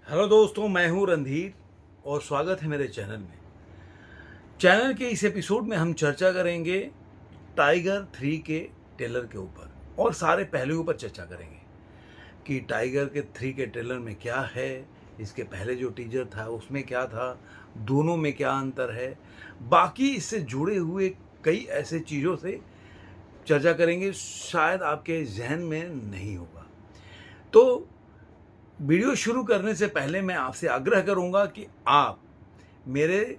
Hello दोस्तों, मैं हूं रणधीर और स्वागत है मेरे चैनल में। चैनल के इस एपिसोड में हम चर्चा करेंगे टाइगर 3 के ट्रेलर के ऊपर और सारे पहलुओं पर चर्चा करेंगे कि टाइगर के 3 के ट्रेलर में क्या है, इसके पहले जो टीजर था उसमें क्या था, दोनों में क्या अंतर है, बाकी इससे जुड़े हुए कई ऐसे चीज़ों से चर्चा करेंगे शायद आपके जहन में नहीं होगा। तो वीडियो शुरू करने से पहले मैं आपसे आग्रह करूंगा कि आप मेरे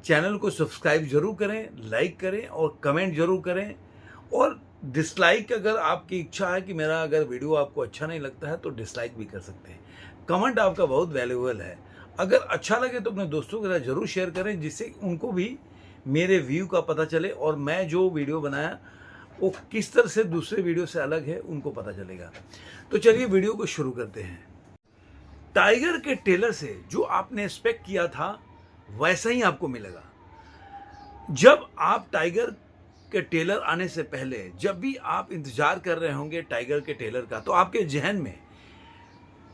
चैनल को सब्सक्राइब जरूर करें, लाइक करें और कमेंट जरूर करें। और डिसलाइक अगर आपकी इच्छा है कि मेरा अगर वीडियो आपको अच्छा नहीं लगता है तो डिसलाइक भी कर सकते हैं। कमेंट आपका बहुत वैल्यूएबल है। अगर अच्छा लगे तो अपने दोस्तों के साथ जरूर शेयर करें जिससे उनको भी मेरे व्यू का पता चले और मैं जो वीडियो बनाया वो किस तरह से दूसरे वीडियो से अलग है उनको पता चलेगा। तो चलिए वीडियो को शुरू करते हैं। टाइगर के ट्रेलर से जो आपने एक्सपेक्ट किया था वैसा ही आपको मिलेगा। जब आप टाइगर के ट्रेलर आने से पहले जब भी आप इंतजार कर रहे होंगे टाइगर के ट्रेलर का, तो आपके जहन में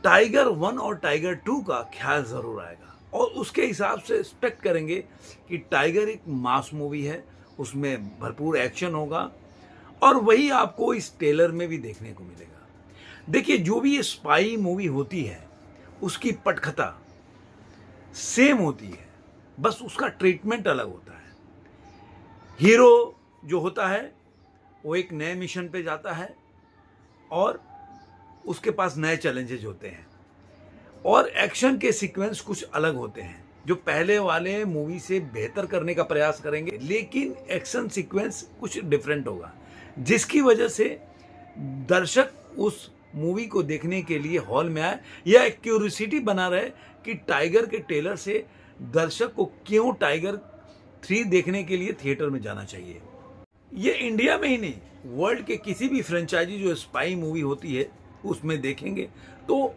टाइगर 1 और टाइगर 2 का ख्याल जरूर आएगा और उसके हिसाब से एक्सपेक्ट करेंगे कि टाइगर एक मास मूवी है, उसमें भरपूर एक्शन होगा और वही आपको इस ट्रेलर में भी देखने को मिलेगा। देखिए, जो भी ये स्पाई मूवी होती है उसकी पटकथा सेम होती है, बस उसका ट्रीटमेंट अलग होता है। हीरो जो होता है वो एक नए मिशन पे जाता है और उसके पास नए चैलेंजेस होते हैं और एक्शन के सीक्वेंस कुछ अलग होते हैं जो पहले वाले मूवी से बेहतर करने का प्रयास करेंगे, लेकिन एक्शन सीक्वेंस कुछ डिफरेंट होगा जिसकी वजह से दर्शक उस मूवी को देखने के लिए हॉल में आए या एक क्यूरियोसिटी बना रहे कि टाइगर के ट्रेलर से दर्शक को क्यों टाइगर 3 देखने के लिए थिएटर में जाना चाहिए। ये इंडिया में ही नहीं, वर्ल्ड के किसी भी फ्रेंचाइजी जो स्पाई मूवी होती है उसमें देखेंगे तो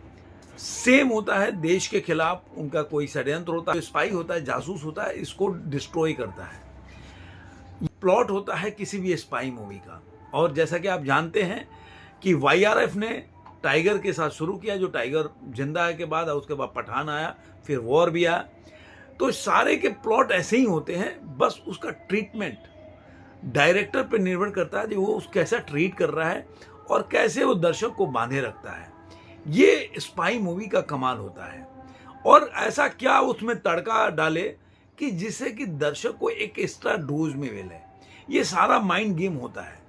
सेम होता है। देश के खिलाफ उनका कोई षड्यंत्र होता है, स्पाई होता है, जासूस होता है, इसको डिस्ट्रॉय करता है। प्लॉट होता है किसी भी स्पाई मूवी का। और जैसा कि आप जानते हैं कि YRF ने टाइगर के साथ शुरू किया, जो टाइगर जिंदा है के बाद, उसके बाद पठान आया, फिर वॉर भी आया। तो सारे के प्लॉट ऐसे ही होते हैं, बस उसका ट्रीटमेंट डायरेक्टर पर निर्भर करता है जो वो कैसा ट्रीट कर रहा है और कैसे वो दर्शक को बांधे रखता है। ये स्पाई मूवी का कमाल होता है। और ऐसा क्या उसमें तड़का डाले कि जिससे कि दर्शक को एक एक्स्ट्रा डोज में मिले, ये सारा माइंड गेम होता है।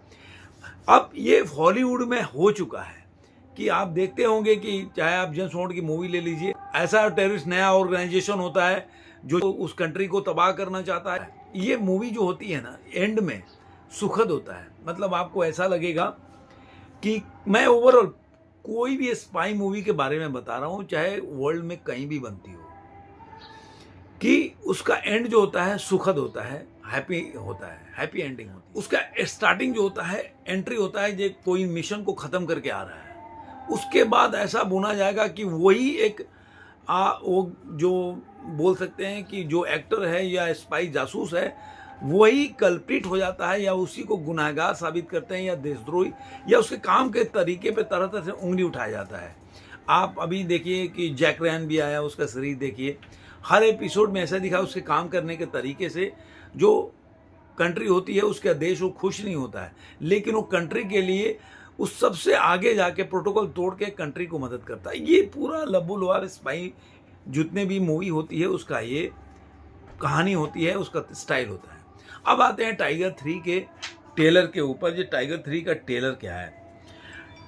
अब ये हॉलीवुड में हो चुका है कि आप देखते होंगे कि चाहे आप जेम्स बॉन्ड की मूवी ले लीजिए, ऐसा टेररिस्ट नया ऑर्गेनाइजेशन होता है जो उस कंट्री को तबाह करना चाहता है। ये मूवी जो होती है ना, एंड में सुखद होता है। मतलब आपको ऐसा लगेगा कि मैं ओवरऑल कोई भी स्पाई मूवी के बारे में बता रहा हूँ, चाहे वर्ल्ड में कहीं भी बनती हो, कि उसका एंड जो होता है सुखद होता है, हैप्पी होता है, हैप्पी एंडिंग होती है। उसका स्टार्टिंग जो होता है, एंट्री होता है, जो कोई मिशन को खत्म करके आ रहा है, उसके बाद ऐसा बुना जाएगा कि वही एक वो जो बोल सकते हैं कि जो एक्टर है या स्पाई जासूस है वही कल्प्रिट हो जाता है या उसी को गुनाहगार साबित करते हैं या देशद्रोही या उसके काम के तरीके पे तरह तरह से उंगली उठाया जाता है। आप अभी देखिए कि जैक रैन भी आया, उसका सीरीज देखिए, हर एपिसोड में ऐसा दिखा उसके काम करने के तरीके से जो कंट्री होती है उसका देश वो खुश नहीं होता है, लेकिन वो कंट्री के लिए उस सबसे आगे जाके प्रोटोकॉल तोड़ के कंट्री को मदद करता है। ये पूरा लब्बू लुआब स्पाई जितने भी मूवी होती है उसका ये कहानी होती है, उसका स्टाइल होता है। अब आते हैं टाइगर 3 के ट्रेलर के ऊपर। जो टाइगर 3 का ट्रेलर क्या है,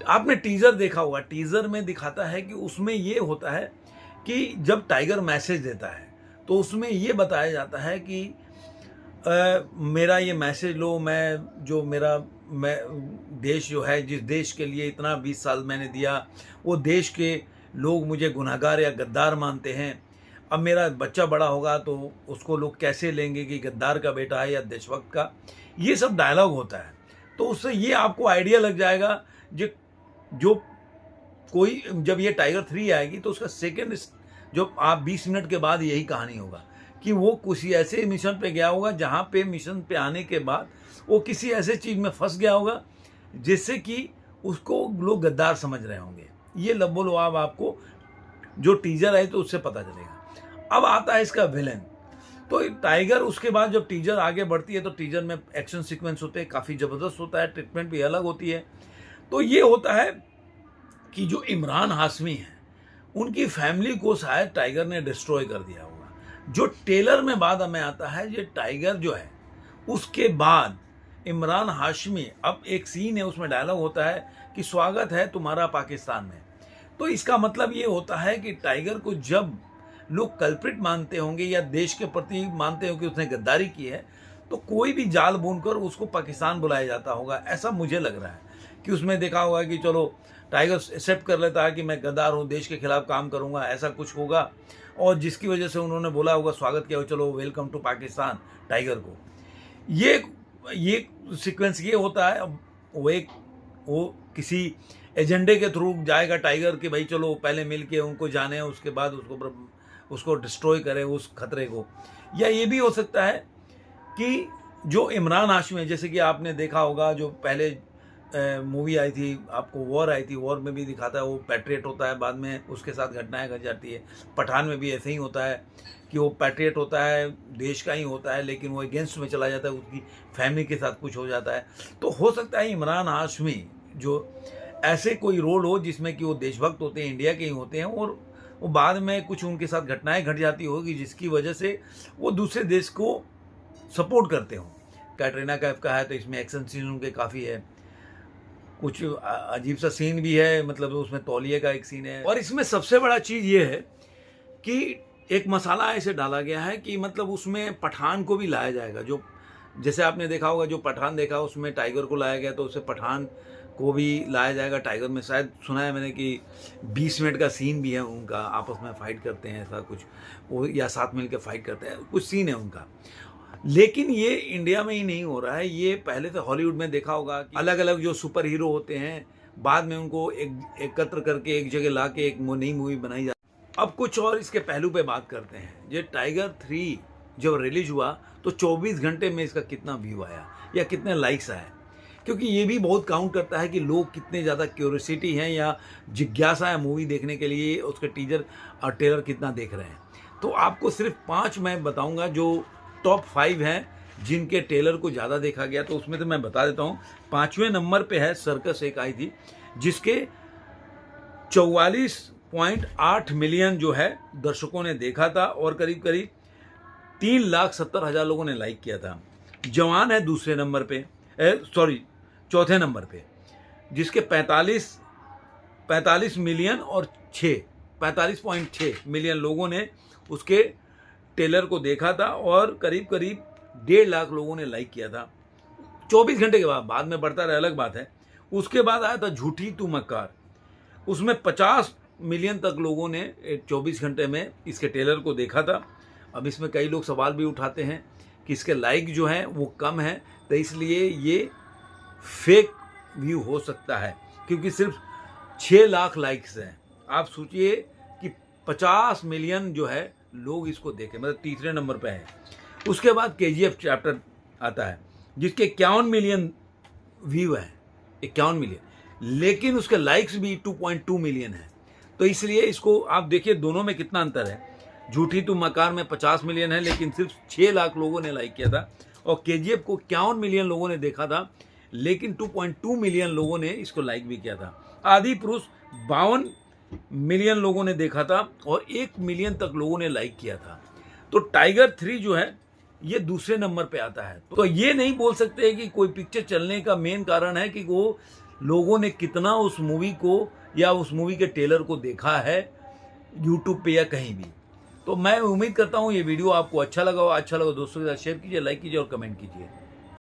आपने टीजर देखा होगा। टीजर में दिखाता है कि उसमें ये होता है कि जब टाइगर मैसेज देता है तो उसमें ये बताया जाता है कि मेरा ये मैसेज लो, मैं देश जो है, जिस देश के लिए इतना 20 साल मैंने दिया, वो देश के लोग मुझे गुनहगार या गद्दार मानते हैं। अब मेरा बच्चा बड़ा होगा तो उसको लोग कैसे लेंगे कि गद्दार का बेटा है या देशभक्त का। ये सब डायलॉग होता है। तो उससे ये आपको आइडिया लग जाएगा जो कोई जब ये टाइगर 3 आएगी तो उसका सेकेंड जो आप 20 मिनट के बाद यही कहानी होगा कि वो किसी ऐसे मिशन पे गया होगा जहाँ पे मिशन पे आने के बाद वो किसी ऐसे चीज़ में फंस गया होगा जिससे कि उसको लोग गद्दार समझ रहे होंगे। ये लब्बो लुआब आपको जो टीजर है तो उससे पता चलेगा। अब आता है इसका विलेन। तो टाइगर, उसके बाद जब टीजर आगे बढ़ती है तो टीजर में एक्शन सीक्वेंस होते हैं, काफ़ी ज़बरदस्त होता है, ट्रीटमेंट भी अलग होती है। तो ये होता है कि जो इमरान हाशमी है उनकी फैमिली को शायद टाइगर ने डिस्ट्रॉय कर दिया होगा। जो टेलर में बाद हमें आता है, ये टाइगर जो है उसके बाद इमरान हाशमी, अब एक सीन है उसमें डायलॉग होता है कि स्वागत है तुम्हारा पाकिस्तान में। तो इसका मतलब ये होता है कि टाइगर को जब लोग कल्प्रिट मानते होंगे या देश के प्रति मानते हो कि उसने गद्दारी की है, तो कोई भी जाल बुनकर उसको पाकिस्तान बुलाया जाता होगा, ऐसा मुझे लग रहा है। कि उसमें देखा होगा कि चलो टाइगर एक्सेप्ट कर लेता है कि मैं गद्दार हूँ, देश के खिलाफ काम करूँगा, ऐसा कुछ होगा, और जिसकी वजह से उन्होंने बोला होगा, स्वागत किया हो, चलो वेलकम टू पाकिस्तान टाइगर को। ये सीक्वेंस ये होता है। वो किसी एजेंडे के थ्रू जाएगा टाइगर कि भाई चलो पहले मिल के उनको जाने, उसके बाद उसको डिस्ट्रॉय करे उस खतरे को। या ये भी हो सकता है कि जो इमरान हाशमी है, जैसे कि आपने देखा होगा जो पहले मूवी आई थी आपको, वॉर आई थी, वॉर में भी दिखाता है वो पैट्रियट होता है, बाद में उसके साथ घटनाएं घट जाती है। पठान में भी ऐसे ही होता है कि वो पैट्रियट होता है, देश का ही होता है, लेकिन वो अगेंस्ट में चला जाता है, उसकी फैमिली के साथ कुछ हो जाता है। तो हो सकता है इमरान हाशमी जो ऐसे कोई रोल हो जिसमें कि वो देशभक्त होते हैं, इंडिया के ही होते हैं, और वो बाद में कुछ उनके साथ घटनाएं घट जाती होगी जिसकी वजह से वो दूसरे देश को सपोर्ट करते हों। कैटरीना कैफ का है तो इसमें एक्शन सीन उनके काफ़ी है, कुछ अजीब सा सीन भी है, मतलब उसमें तौलिए का एक सीन है। और इसमें सबसे बड़ा चीज़ ये है कि एक मसाला ऐसे डाला गया है कि मतलब उसमें पठान को भी लाया जाएगा। जो जैसे आपने देखा होगा, जो पठान देखा उसमें टाइगर को लाया गया, तो उसे पठान को भी लाया जाएगा टाइगर में। शायद सुना है मैंने कि 20 मिनट का सीन भी है उनका, आपस में फाइट करते हैं ऐसा कुछ, वो या साथ मिलकर फाइट करते हैं, कुछ सीन है उनका। लेकिन ये इंडिया में ही नहीं हो रहा है, ये पहले से हॉलीवुड में देखा होगा कि अलग अलग जो सुपर हीरो होते हैं बाद में उनको एकत्र करके एक जगह ला के एक नई मूवी बनाई जाती है। अब कुछ और इसके पहलू पे बात करते हैं। ये टाइगर 3 जब रिलीज हुआ तो 24 घंटे में इसका कितना व्यू आया या कितने लाइक्स आए, क्योंकि ये भी बहुत काउंट करता है कि लोग कितने ज़्यादा क्यूरियोसिटी हैं या जिज्ञासा है मूवी देखने के लिए, उसके टीजर और ट्रेलर कितना देख रहे हैं। तो आपको सिर्फ 5 मैं बताऊंगा जो टॉप 5 हैं जिनके ट्रेलर को ज़्यादा देखा गया। तो उसमें तो मैं बता देता हूँ, 5वें नंबर पे है सर्कस, एक आई थी जिसके 44.8 मिलियन जो है दर्शकों ने देखा था और करीब करीब 3,70,000 लोगों ने लाइक किया था। जवान है दूसरे नंबर पे, चौथे नंबर पे, जिसके 45 मिलियन और 45.6 मिलियन लोगों ने उसके ट्रेलर को देखा था और करीब करीब 1.5 लाख लोगों ने लाइक किया था 24 घंटे के बाद में बढ़ता रहा, अलग बात है। उसके बाद आया था झूठी तू मक्कार, उसमें 50 मिलियन तक लोगों ने 24 घंटे में इसके ट्रेलर को देखा था। अब इसमें कई लोग सवाल भी उठाते हैं कि इसके लाइक जो हैं वो कम है, तो इसलिए ये फेक व्यू हो सकता है, क्योंकि सिर्फ 6 लाख लाइक्स हैं। आप सोचिए कि 50 मिलियन जो है लोग इसको देखें, मतलब तीसरे नंबर पे है। उसके बाद KGF चैप्टर आता है जिसके 51 मिलियन व्यू है, 51 मिलियन, लेकिन उसके लाइक्स भी 2.2 मिलियन है। तो इसलिए इसको आप देखिए दोनों में कितना अंतर है। झूठी तू मकार में 50 मिलियन है लेकिन सिर्फ 6 लाख लोगों ने लाइक किया था, और KGF को 51 मिलियन लोगों ने देखा था लेकिन 2.2 मिलियन लोगों ने इसको लाइक भी किया था। आदि पुरुष 52 मिलियन लोगों ने देखा था और 1 मिलियन तक लोगों ने लाइक किया था। तो टाइगर 3 जो है ये दूसरे नंबर पे आता है। तो ये नहीं बोल सकते कि कोई पिक्चर चलने का मेन कारण है कि वो लोगों ने कितना उस मूवी को या उस मूवी के ट्रेलर को देखा है यूट्यूब पे या कहीं भी। तो मैं उम्मीद करता हूँ ये वीडियो आपको अच्छा लगा हो। अच्छा लगा दोस्तों के साथ शेयर कीजिए, लाइक कीजिए और कमेंट कीजिए।